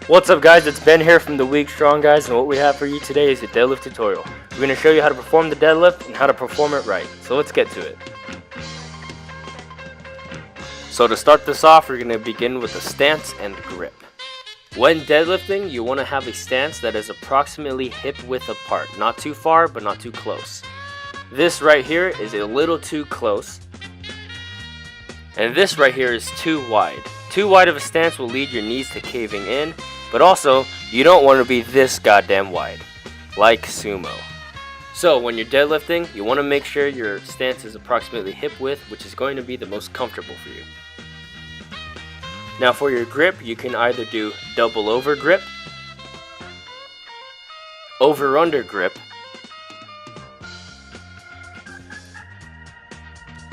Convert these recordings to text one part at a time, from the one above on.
What's up guys, it's Ben here from the Weak Strong Guys, and what we have for you today is a deadlift tutorial. We're going to show you how to perform the deadlift and how to perform it right. So let's get to it. So to start this off, we're going to begin with a stance and grip. When deadlifting, you want to have a stance that is approximately hip width apart. Not too far, but not too close. This right here is a little too close. And this right here is too wide. Too wide of a stance will lead your knees to caving in, but also you don't want to be this goddamn wide, like sumo. So when you're deadlifting, you want to make sure your stance is approximately hip width, which is going to be the most comfortable for you. Now for your grip, you can either do double over grip, over under grip,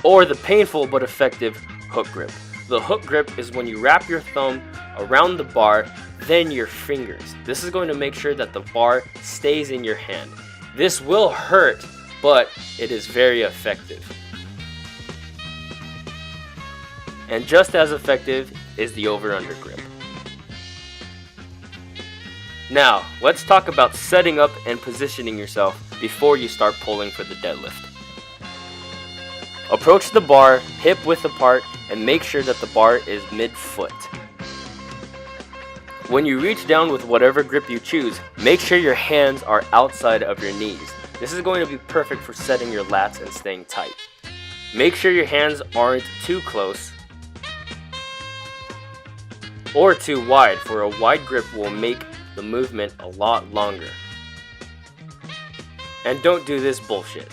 or the painful but effective hook grip. The hook grip is when you wrap your thumb around the bar, then your fingers. This is going to make sure that the bar stays in your hand. This will hurt, but it is very effective. And just as effective is the over-under grip. Now, let's talk about setting up and positioning yourself before you start pulling for the deadlift. Approach the bar hip width apart and make sure that the bar is mid-foot. When you reach down with whatever grip you choose, make sure your hands are outside of your knees. This is going to be perfect for setting your lats and staying tight. Make sure your hands aren't too close or too wide, for a wide grip will make the movement a lot longer. And don't do this bullshit.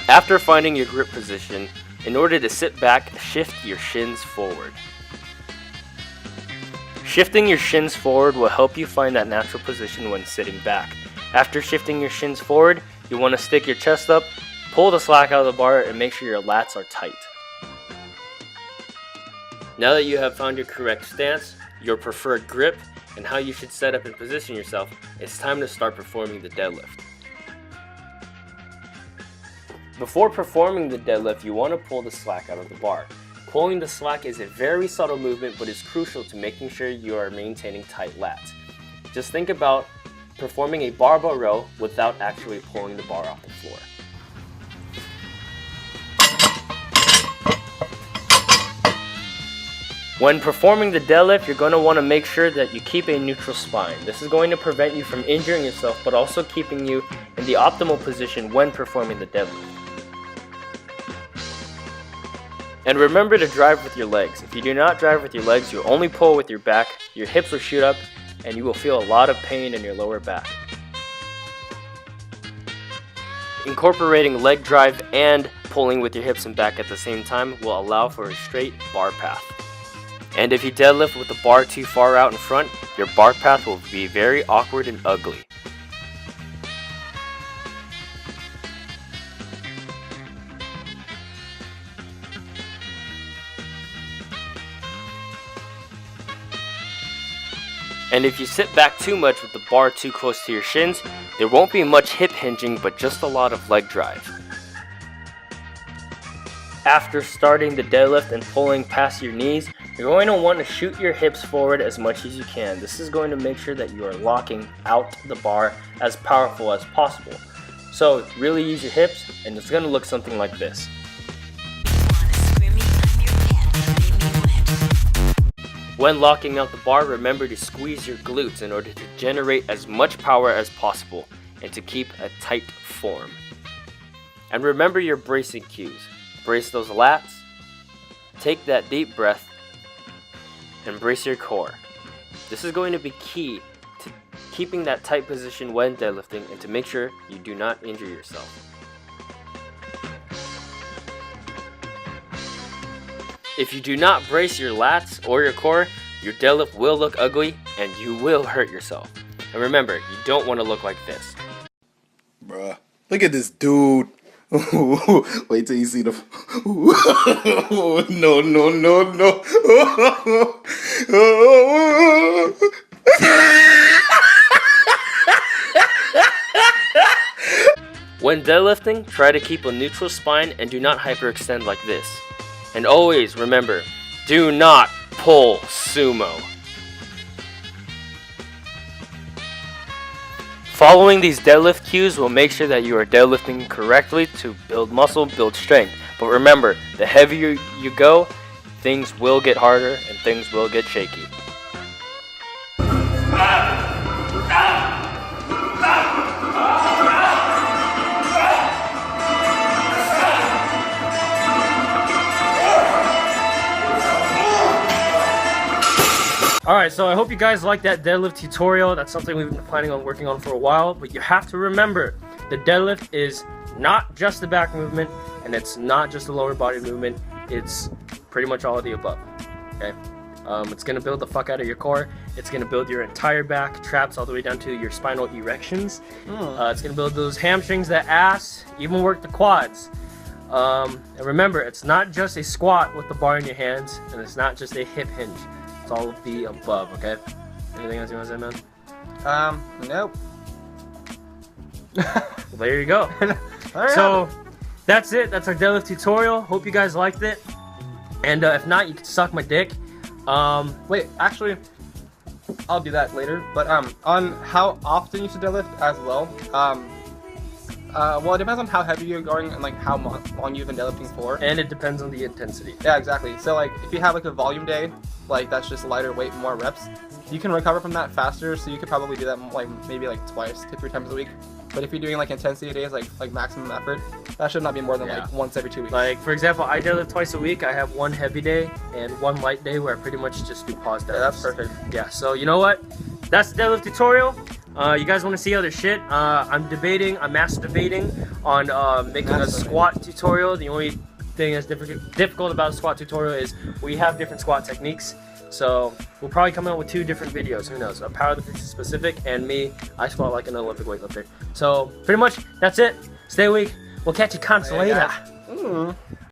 After finding your grip position, in order to sit back, shift your shins forward. Shifting your shins forward will help you find that natural position when sitting back. After shifting your shins forward, you want to stick your chest up, pull the slack out of the bar, and make sure your lats are tight. Now that you have found your correct stance, your preferred grip, and how you should set up and position yourself, it's time to start performing the deadlift. Before performing the deadlift, you want to pull the slack out of the bar. Pulling the slack is a very subtle movement, but is crucial to making sure you are maintaining tight lats. Just think about performing a barbell row without actually pulling the bar off the floor. When performing the deadlift, you're going to want to make sure that you keep a neutral spine. This is going to prevent you from injuring yourself, but also keeping you in the optimal position when performing the deadlift. And remember to drive with your legs. If you do not drive with your legs, you'll only pull with your back, your hips will shoot up, and you will feel a lot of pain in your lower back. Incorporating leg drive and pulling with your hips and back at the same time will allow for a straight bar path. And if you deadlift with the bar too far out in front, your bar path will be very awkward and ugly. And if you sit back too much with the bar too close to your shins, there won't be much hip hinging, but just a lot of leg drive. After starting the deadlift and pulling past your knees, you're going to want to shoot your hips forward as much as you can. This is going to make sure that you are locking out the bar as powerful as possible. So really use your hips, and it's going to look something like this. When locking out the bar, remember to squeeze your glutes in order to generate as much power as possible and to keep a tight form. And remember your bracing cues. Brace those lats, take that deep breath, and brace your core. This is going to be key to keeping that tight position when deadlifting and to make sure you do not injure yourself. If you do not brace your lats or your core, your deadlift will look ugly and you will hurt yourself. And remember, you don't want to look like this. Bruh, look at this dude. Wait till you see the. No, no, no, no. When deadlifting, try to keep a neutral spine and do not hyperextend like this. And always remember, do not pull sumo. Following these deadlift cues will make sure that you are deadlifting correctly to build muscle, build strength. But remember, the heavier you go, things will get harder and things will get shaky. Alright, so I hope you guys liked that deadlift tutorial. That's something we've been planning on working on for a while, but you have to remember, the deadlift is not just the back movement, and it's not just the lower body movement, it's pretty much all of the above, okay? It's going to build the fuck out of your core, it's going to build your entire back, traps all the way down to your spinal erections, it's going to build those hamstrings, that ass, even work the quads. And remember, it's not just a squat with the bar in your hands, and it's not just a hip hinge. It's all of the above, okay? Anything else you want to say, man? Nope. Well, there you go. So, that's it. That's our deadlift tutorial. Hope you guys liked it. And if not, you can suck my dick. Wait, actually, I'll do that later. But on how often you should deadlift as well. Well, it depends on how heavy you're going and like how long you've been deadlifting for. And it depends on the intensity. Yeah, exactly. So like if you have like a volume day, like that's just lighter weight, more reps, you can recover from that faster. So you could probably do that like maybe like twice to 3 times a week. But if you're doing like intensity days, like maximum effort, that should not be more than like once every 2 weeks. Like for example, I deadlift twice a week. I have one heavy day and one light day where I pretty much just do pause deadlifts. Yeah, that's perfect. Yeah. So you know what? That's the deadlift tutorial. You guys want to see other shit? I'm master debating on making a squat tutorial. The only thing that's difficult about a squat tutorial is we have different squat techniques. So we'll probably come out with 2 different videos. Who knows? A powerlifting specific, and me, I squat like an Olympic weightlifter. So pretty much that's it. Stay weak. We'll catch you cunts later.